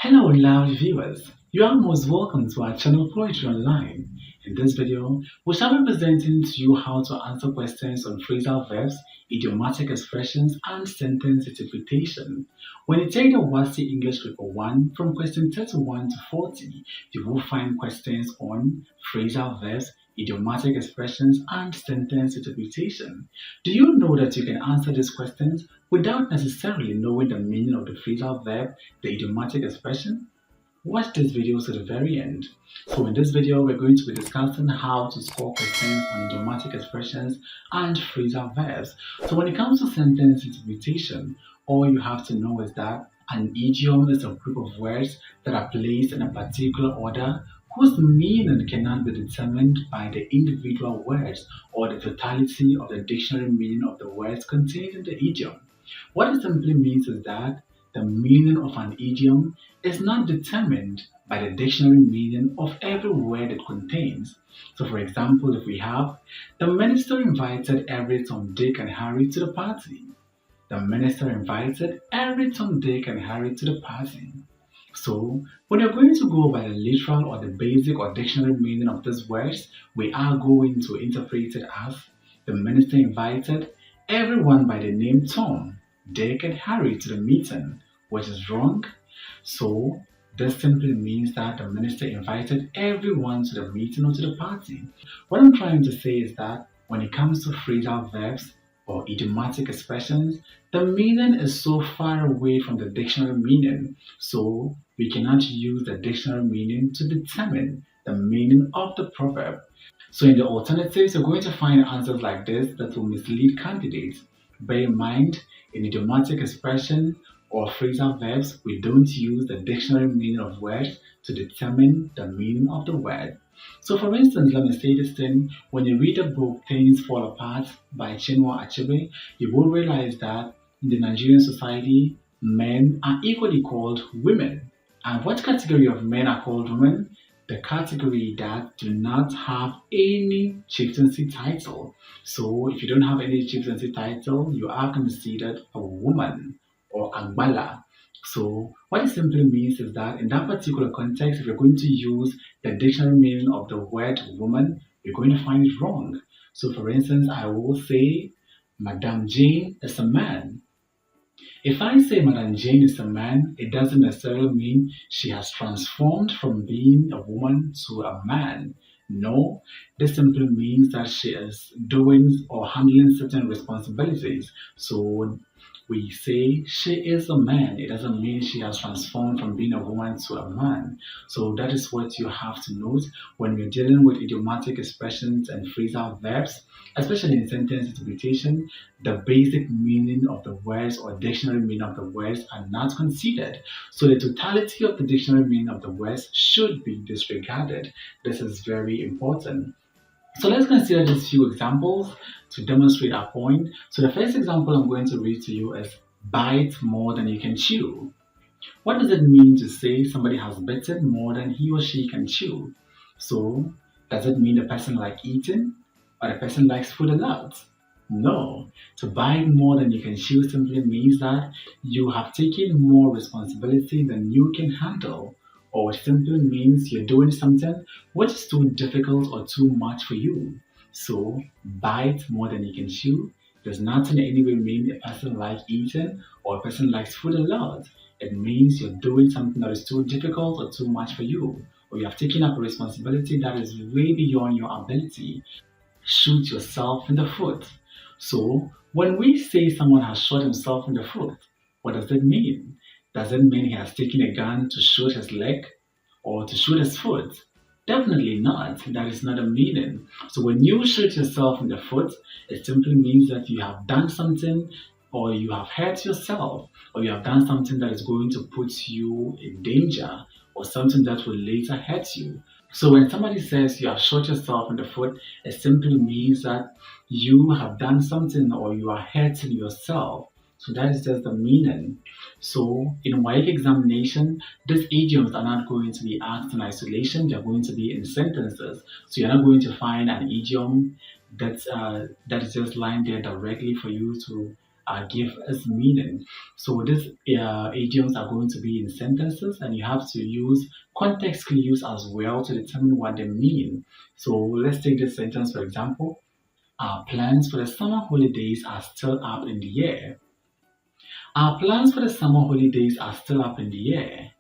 Hello, lovely viewers. You are most welcome to our channel Poetry Online. In this video, we shall be presenting to you how to answer questions on phrasal verbs, idiomatic expressions, and sentence interpretation. When you take the Wassce English Paper 1 from question 31 to 40, you will find questions on phrasal verbs, idiomatic expressions, and sentence interpretation. Do you know that you can answer these questions without necessarily knowing the meaning of the phrasal verb, the idiomatic expression? Watch this video to the very end. So in this video, we're going to be discussing how to score questions on idiomatic expressions and phrasal verbs. So when it comes to sentence interpretation, all you have to know is that an idiom is a group of words that are placed in a particular order whose meaning cannot be determined by the individual words or the totality of the dictionary meaning of the words contained in the idiom. What it simply means is that the meaning of an idiom is not determined by the dictionary meaning of every word it contains. So, for example, if we have, the minister invited every Tom, Dick, and Harry to the party. The minister invited every Tom, Dick, and Harry to the party. So, when you're going to go by the literal or the basic or dictionary meaning of these words, we are going to interpret it as the minister invited everyone by the name Tom, Dick, and Harry to the meeting, which is wrong. So, this simply means that the minister invited everyone to the meeting or to the party. What I'm trying to say is that when it comes to phrasal verbs or idiomatic expressions, the meaning is so far away from the dictionary meaning, so we cannot use the dictionary meaning to determine the meaning of the proverb. So in the alternatives, you're going to find answers like this that will mislead candidates. Bear in mind, in idiomatic expression or phrasal verbs, we don't use the dictionary meaning of words to determine the meaning of the word. So for instance, let me say this thing, when you read the book Things Fall Apart by Chinua Achebe, you will realize that in the Nigerian society, men are equally called women. And what category of men are called women? The category that do not have any chieftaincy title. So if you don't have any chieftaincy title, you are considered a woman or agbala. So what it simply means is that in that particular context, if you're going to use the dictionary meaning of the word woman, you're going to find it wrong. So for instance, I will say Madame Jane is a man. If I say Madame Jane is a man, it doesn't necessarily mean she has transformed from being a woman to a man. No, this simply means that she is doing or handling certain responsibilities. So we say she is a man. It doesn't mean she has transformed from being a woman to a man. So that is what you have to note when you're dealing with idiomatic expressions and phrasal verbs, especially in sentence interpretation. The basic meaning of the words or dictionary meaning of the words are not considered. So the totality of the dictionary meaning of the words should be disregarded. This is very important. So let's consider these few examples to demonstrate our point. So the first example I'm going to read to you is bite more than you can chew. What does it mean to say somebody has bitten more than he or she can chew? So does it mean the person likes eating or the person likes food a lot? No. To bite more than you can chew simply means that you have taken more responsibility than you can handle, or it simply means you're doing something which is too difficult or too much for you. So, bite more than you can chew does not in any way mean a person likes eating or a person likes food a lot. It means you're doing something that is too difficult or too much for you, or you have taken up a responsibility that is way beyond your ability. Shoot yourself in the foot. So, when we say someone has shot himself in the foot, what does it mean? Does it mean he has taken a gun to shoot his leg or to shoot his foot? Definitely not. That is not a meaning. So, when you shoot yourself in the foot, it simply means that you have done something or you have hurt yourself or you have done something that is going to put you in danger or something that will later hurt you. So when somebody says you have shot yourself in the foot, it simply means that you have done something or you are hurting yourself. So that is just the meaning. So in WAEC examination, these idioms are not going to be asked in isolation. They are going to be in sentences. So you're not going to find an idiom that is just lying there directly for you to give its meaning. So these idioms are going to be in sentences, and you have to use context clues as well to determine what they mean. So let's take this sentence for example. Our plans for the summer holidays are still up in the air. Our plans for the summer holidays are still up in the air.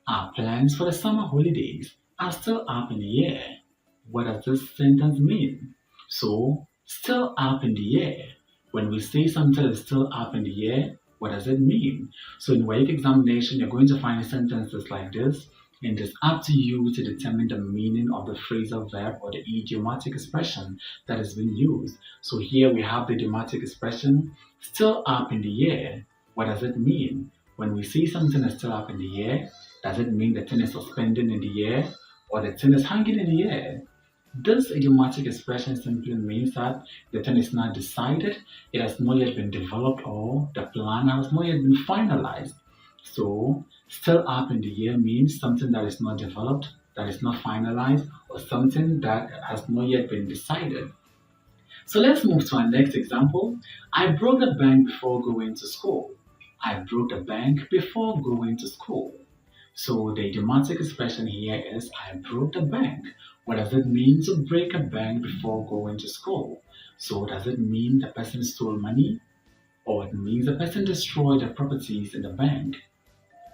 Our plans for the summer holidays are still up in the air. What does this sentence mean? So, still up in the air. When we say something is still up in the air, what does it mean? So, in WAEC examination, you're going to find sentences like this, and it's up to you to determine the meaning of the phrasal verb or the idiomatic expression that is being used. So, here we have the idiomatic expression, still up in the air. What does it mean? When we see something is still up in the air, does it mean the thing is suspended in the air or the thing is hanging in the air? This idiomatic expression simply means that the thing is not decided, it has not yet been developed, or the plan has not yet been finalized. So, still up in the air means something that is not developed, that is not finalized, or something that has not yet been decided. So let's move to our next example. I broke the bank before going to school. I broke the bank before going to school. So the idiomatic expression here is I broke the bank. What does it mean to break a bank before going to school? So does it mean the person stole money? Or it means the person destroyed the properties in the bank?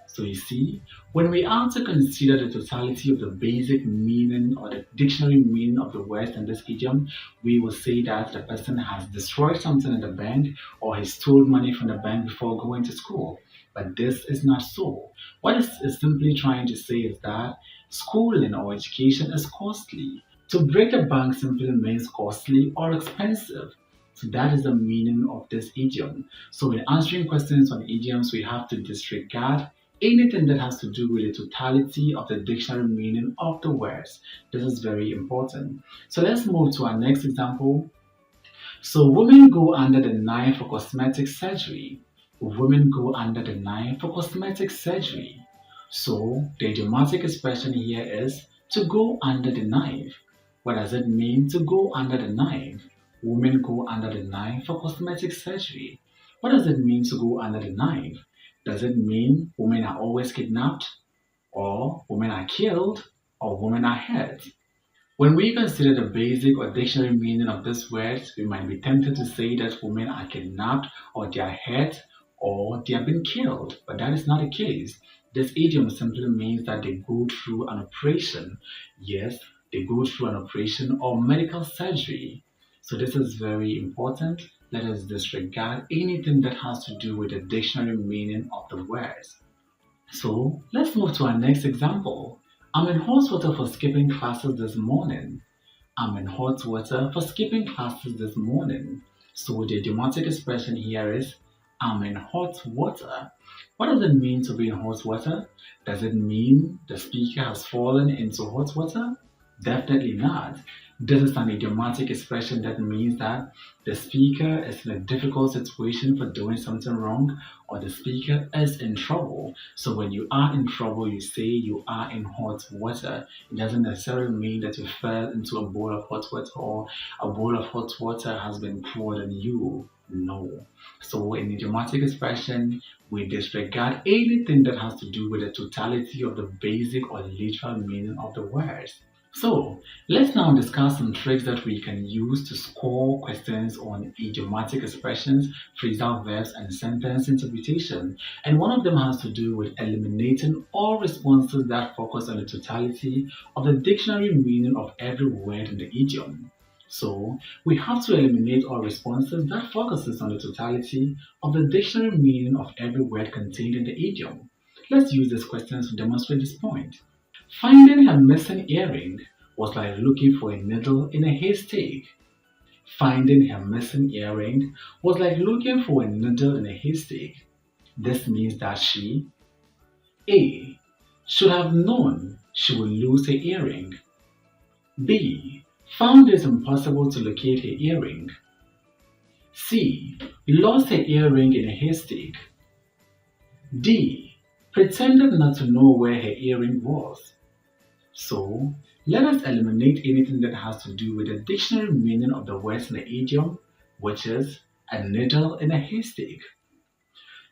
So you see, when we are to consider the totality of the basic meaning or the dictionary meaning of the words in this idiom, we will say that the person has destroyed something in the bank or he stole money from the bank before going to school. But this is not so. What it is simply trying to say is that schooling or education is costly. To break a bank simply means costly or expensive. So that is the meaning of this idiom. So in answering questions on idioms, we have to disregard anything that has to do with the totality of the dictionary meaning of the words. This is very important. So let's move to our next example. So women go under the knife for cosmetic surgery. Women go under the knife for cosmetic surgery. So the idiomatic expression here is to go under the knife. What does it mean to go under the knife? Women go under the knife for cosmetic surgery. What does it mean to go under the knife? Does it mean women are always kidnapped, or women are killed, or women are hurt? When we consider the basic or dictionary meaning of these words, we might be tempted to say that women are kidnapped, or they are hurt, or they have been killed, but that is not the case. This idiom simply means that they go through an operation. Yes, they go through an operation or medical surgery. So this is very important. Let us disregard anything that has to do with the dictionary meaning of the words. So let's move to our next example. I'm in hot water for skipping classes this morning. I'm in hot water for skipping classes this morning. So the idiomatic expression here is I'm in hot water. What does it mean to be in hot water? Does it mean the speaker has fallen into hot water? Definitely not. This is an idiomatic expression that means that the speaker is in a difficult situation for doing something wrong, or the speaker is in trouble. So when you are in trouble, you say you are in hot water. It doesn't necessarily mean that you fell into a bowl of hot water or a bowl of hot water has been poured on you. No. So in idiomatic expression, we disregard anything that has to do with the totality of the basic or literal meaning of the words. So let's now discuss some tricks that we can use to score questions on idiomatic expressions, phrasal verbs, and sentence interpretation. And one of them has to do with eliminating all responses that focus on the totality of the dictionary meaning of every word in the idiom. So we have to eliminate all responses that focuses on the totality of the dictionary meaning of every word contained in the idiom. Let's use these questions to demonstrate this point. Finding her missing earring was like looking for a needle in a haystack. Finding her missing earring was like looking for a needle in a haystack. This means that she A. should have known she would lose her earring. B. found it impossible to locate her earring. C. lost her earring in a haystack. D. pretended not to know where her earring was. So, let us eliminate anything that has to do with the dictionary meaning of the words in the idiom, which is a needle in a haystack.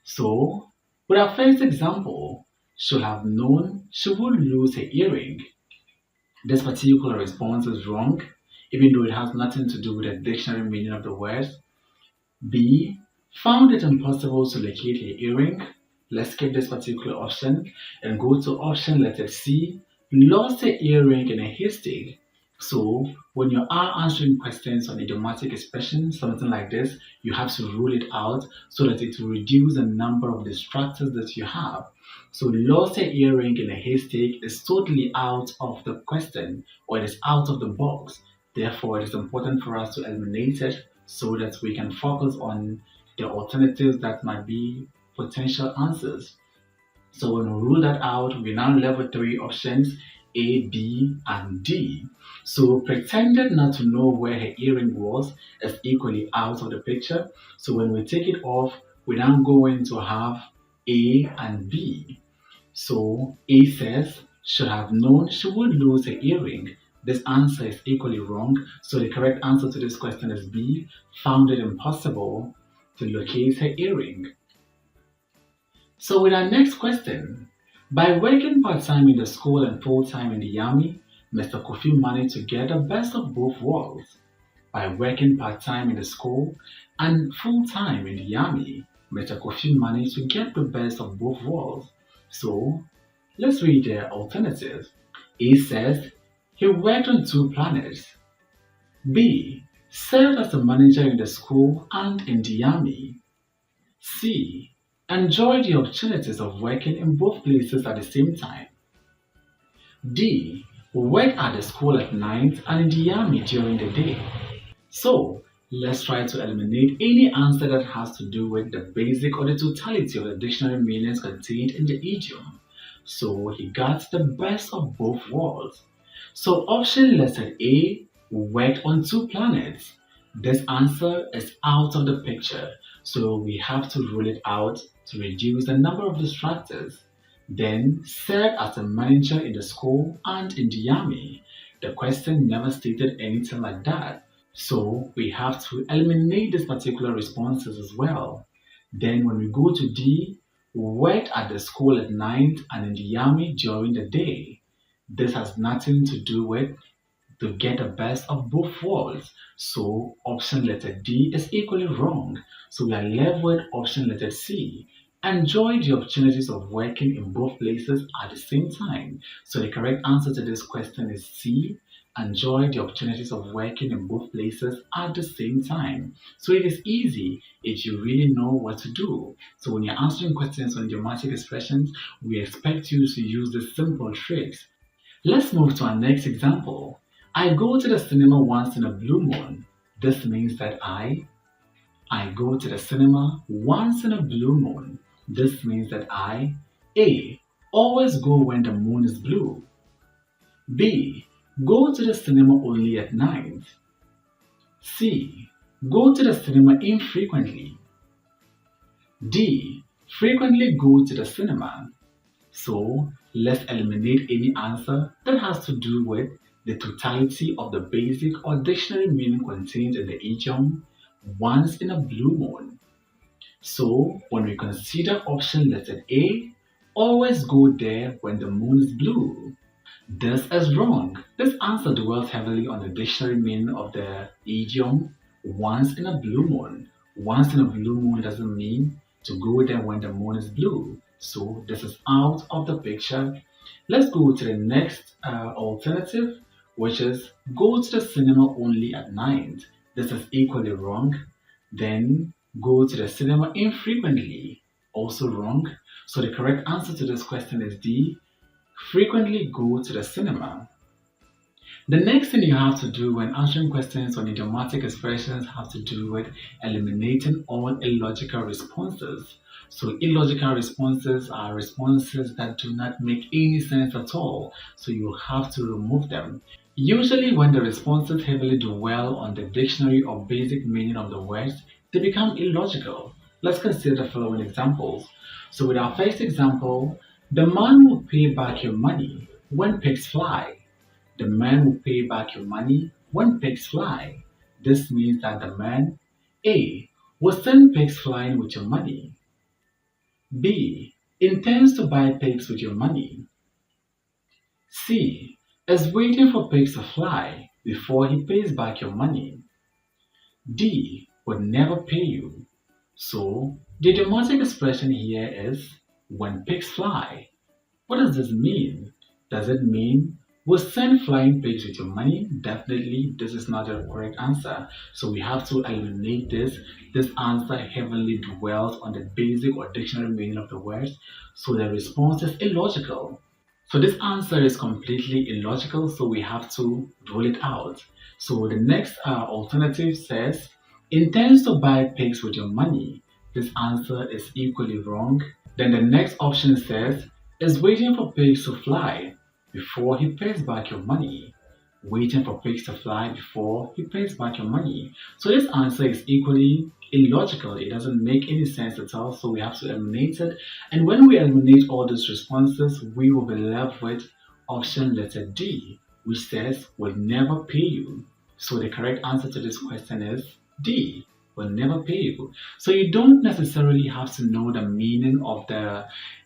So, with our first example, should have known she would lose her earring. This particular response is wrong, even though it has nothing to do with the dictionary meaning of the words. B. Found it impossible to locate her earring. Let's skip this particular option and go to option letter C. Lost her earring in a haystack. So when you are answering questions on idiomatic expressions, something like this, you have to rule it out so that it will reduce the number of distractors that you have. So lost her earring in a haystack is totally out of the question, or it is out of the box. Therefore, it is important for us to eliminate it so that we can focus on the alternatives that might be potential answers. So when we rule that out, we now left with three options: A, B, and D. So pretended not to know where her earring was is equally out of the picture. So when we take it off, we're now going to have A and B. So A says, should have known she would lose her earring. This answer is equally wrong. So the correct answer to this question is B, found it impossible to locate her earring. So with our next question, by working part-time in the school and full-time in the army, Mr. Kofi managed to get the best of both worlds. By working part-time in the school and full-time in the army, Mr. Kofi managed to get the best of both worlds. So let's read the alternatives. A says he worked on two planets. B served as a manager in the school and in the army. C enjoyed the opportunities of working in both places at the same time. D worked at the school at night and in the army during the day. So let's try to eliminate any answer that has to do with the basic or the totality of the dictionary meanings contained in the idiom. So he got the best of both worlds. So option letter A worked on two planets. This answer is out of the picture, so we have to rule it out to reduce the number of distractors. Then served as a manager in the school and in the army. The question never stated anything like that. So we have to eliminate these particular responses as well. Then when we go to D, worked at the school at night and in the army during the day. This has nothing to do with to get the best of both worlds. So option letter D is equally wrong. So we are left with option letter C. Enjoy the opportunities of working in both places at the same time. So the correct answer to this question is C. Enjoy the opportunities of working in both places at the same time. So it is easy if you really know what to do. So when you're answering questions on idiomatic expressions, we expect you to use the simple tricks. Let's move to our next example. I go to the cinema once in a blue moon. This means that I go to the cinema once in a blue moon. This means that A. Always go when the moon is blue. B. Go to the cinema only at night. C. Go to the cinema infrequently. D. Frequently go to the cinema. So let's eliminate any answer that has to do with the totality of the basic or dictionary meaning contained in the idiom once in a blue moon. So when we consider option letter A, always go there when the moon is blue. This is wrong. This answer dwells heavily on the dictionary meaning of the idiom once in a blue moon. Once in a blue moon doesn't mean to go there when the moon is blue. So this is out of the picture. Let's go to the next alternative, which is go to the cinema only at night. This is equally wrong. Then go to the cinema infrequently, also wrong. So the correct answer to this question is D, frequently go to the cinema. The next thing you have to do when answering questions on idiomatic expressions have to do with eliminating all illogical responses. So illogical responses are responses that do not make any sense at all. So you have to remove them. Usually when the responses heavily dwell on the dictionary or basic meaning of the words, they become illogical. Let's consider the following examples. So with our first example, the man will pay back your money when pigs fly. The man will pay back your money when pigs fly. This means that the man A will send pigs flying with your money. B. Intends to buy pigs with your money. C. Is waiting for pigs to fly before he pays back your money. D. Would never pay you. So, the idiomatic expression here is when pigs fly. What does this mean? Does it mean we'll send flying pigs with your money? Definitely, this is not the correct answer. So we have to eliminate this. This answer heavily dwells on the basic or dictionary meaning of the words. So the response is illogical. So this answer is completely illogical. So we have to rule it out. So the next alternative says intends to buy pigs with your money. This answer is equally wrong. Then the next option says is waiting for pigs to fly before he pays back your money. Waiting for pigs to fly before he pays back your money. So this answer is equally illogical. It doesn't make any sense at all. So we have to eliminate it. And when we eliminate all these responses, we will be left with option letter D, which says will never pay you. So the correct answer to this question is D, will never pay you. So you don't necessarily have to know the meaning of the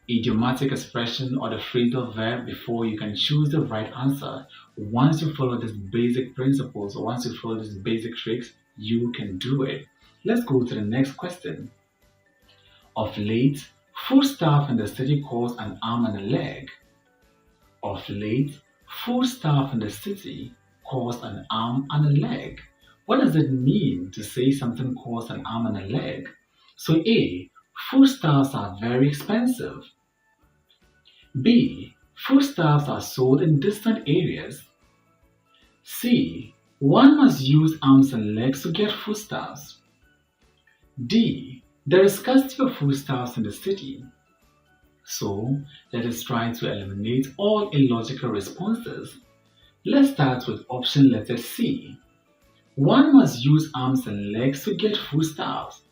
idiomatic expression or the phrasal verb before you can choose the right answer. Once you follow these basic principles or once you follow these basic tricks, you can do it. Let's go to the next question. Of late, food staff in the city calls an arm and a leg. Of late, food staff in the city calls an arm and a leg. What does it mean to say something costs an arm and a leg? So A, foodstuffs are very expensive. B, foodstuffs are sold in distant areas. C, one must use arms and legs to get foodstuffs. D, there is scarcity of foodstuffs in the city. So let us try to eliminate all illogical responses. Let's start with option letter C. One must use arms and legs to get foodstuffs.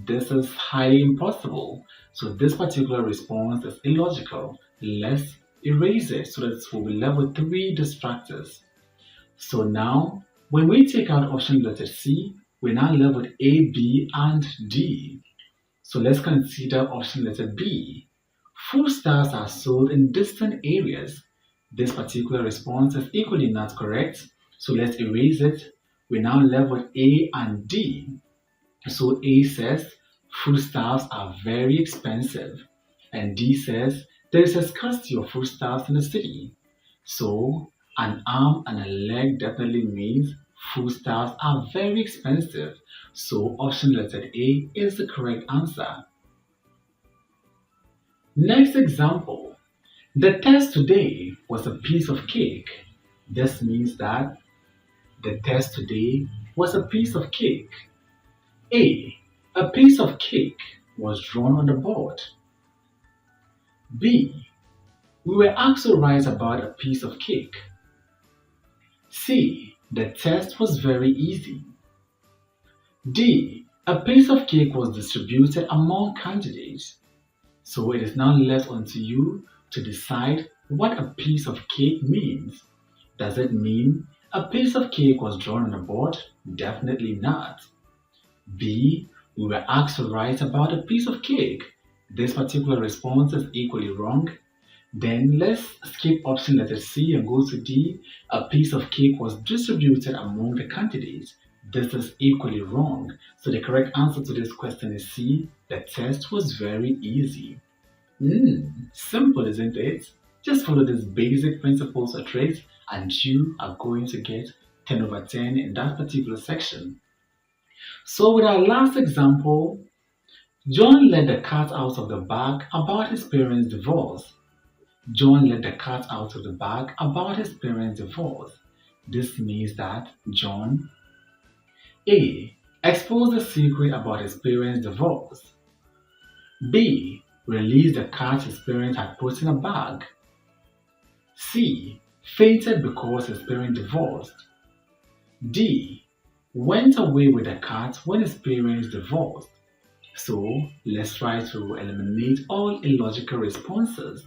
This is highly impossible. So this particular response is illogical. Let's erase it so that we'll be left with 3 distractors. So now, when we take out option letter C, we're now left with A, B, and D. So let's consider option letter B. Foodstuffs are sold in distant areas. This particular response is equally not correct. So let's erase it. We're now left with A and D. So A says foodstuffs are very expensive, and D says there is a scarcity of foodstuffs in the city. So an arm and a leg definitely means foodstuffs are very expensive. So option letter A is the correct answer. Next example. The test today was a piece of cake. This means that the test today was a piece of cake. A piece of cake was drawn on the board. B. We were asked to write about a piece of cake. C. The test was very easy. D. A piece of cake was distributed among candidates. So it is now left unto you to decide what a piece of cake means. Does it mean a piece of cake was drawn on a board? Definitely not. B. We were asked to write about a piece of cake. This particular response is equally wrong. Then let's skip option letter C and go to D. A piece of cake was distributed among the candidates. This is equally wrong. So the correct answer to this question is C. The test was very easy. Simple, isn't it? Just follow these basic principles or traits and you are going to get 10 over 10 in that particular section. So with our last example, John let the cat out of the bag about his parents' divorce. John let the cat out of the bag about his parents' divorce. This means that John A. exposed the secret about his parents' divorce. B. Released the cat his parents had put in a bag. C. Fainted because his parents divorced. D. Went away with the cat when his parents divorced. So let's try to eliminate all illogical responses.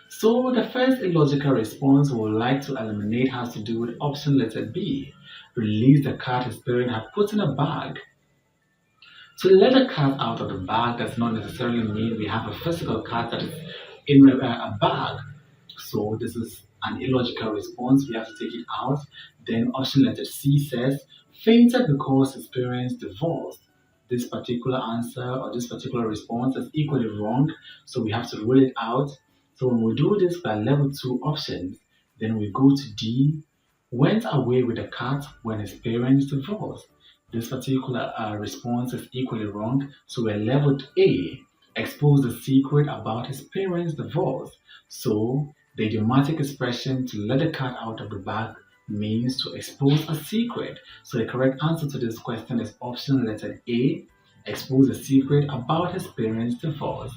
So the first illogical response we would like to eliminate has to do with option letter B. Release the cat his parents had put in a bag. To let a cat out of the bag does not necessarily mean we have a physical cat that is in a bag. So this is an illogical response. We have to take it out. Then option letter C says, fainted because his parents divorced. This particular answer or this particular response is equally wrong. So we have to rule it out. So when we do this by level 2 options, then we go to D, went away with the cat when his parents divorced. This particular response is equally wrong. So we're leveled A, expose the secret about his parents' divorce. So the idiomatic expression to let the cat out of the bag means to expose a secret. So the correct answer to this question is option letter A, expose a secret about his parents' divorce.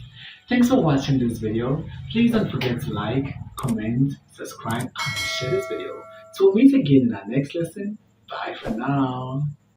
Thanks for watching this video. Please don't forget to like, comment, subscribe, and share this video. So we'll meet again in our next lesson. Bye for now.